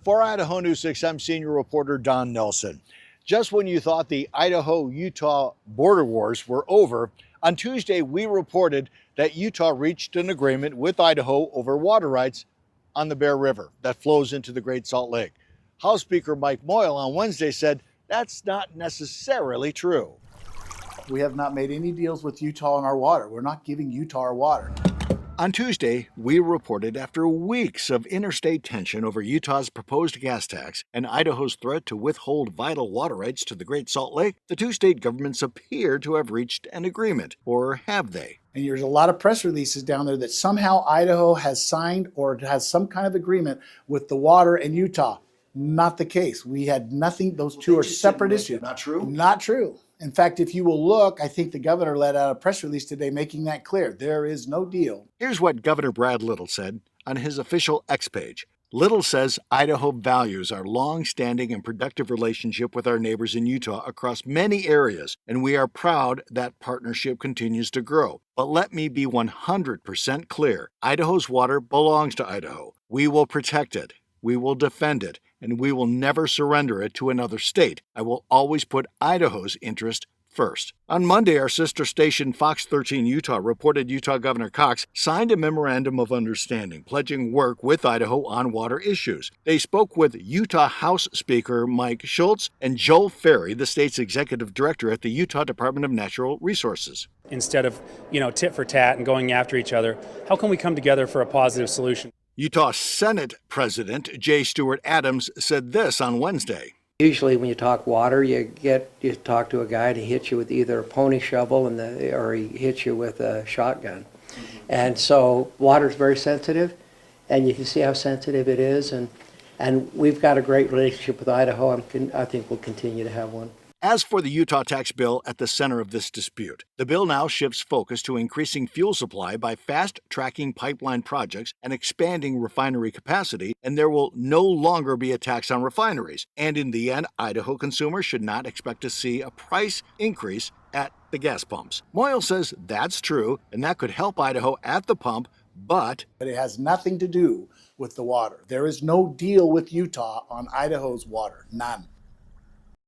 For Idaho News 6, I'm senior reporter Don Nelson. Just when you thought the Idaho-Utah border wars were over, on Tuesday we reported that Utah reached an agreement with Idaho over water rights on the Bear River that flows into the Great Salt Lake. House Speaker Mike Moyle on Wednesday said that's not necessarily true. We have not made any deals with Utah on our water. We're not giving Utah our water. On Tuesday, we reported after weeks of interstate tension over Utah's proposed gas tax and Idaho's threat to withhold vital water rights to the Great Salt Lake, the two state governments appear to have reached an agreement. Or have they? And there's a lot of press releases down there that somehow Idaho has signed or has some kind of agreement with the water and Utah. Not the case. We had nothing. Those two are separate issues. Not true? Not true. In fact, if you will look, I think the governor let out a press release today making that clear. There is no deal. Here's what Governor Brad Little said on his official X page. Little says Idaho values our long-standing and productive relationship with our neighbors in Utah across many areas, and we are proud that partnership continues to grow. But let me be 100% clear. Idaho's water belongs to Idaho. We will protect it. We will defend it, and we will never surrender it to another state. I will always put Idaho's interest first. On Monday, our sister station Fox 13 Utah reported Utah Governor Cox signed a memorandum of understanding, pledging work with Idaho on water issues. They spoke with Utah House Speaker Mike Schultz and Joel Ferry, the state's executive director at the Utah Department of Natural Resources. Instead of, tit for tat and going after each other, how can we come together for a positive solution? Utah Senate President J. Stewart Adams said this on Wednesday. Usually when you talk water, you talk to a guy and he hits you with either a pony shovel or he hits you with a shotgun. And so water is very sensitive, and you can see how sensitive it is. And we've got a great relationship with Idaho. I think we'll continue to have one. As for the Utah tax bill at the center of this dispute, the bill now shifts focus to increasing fuel supply by fast-tracking pipeline projects and expanding refinery capacity, and there will no longer be a tax on refineries. And in the end, Idaho consumers should not expect to see a price increase at the gas pumps. Moyle says that's true, and that could help Idaho at the pump, but it has nothing to do with the water. There is no deal with Utah on Idaho's water. None.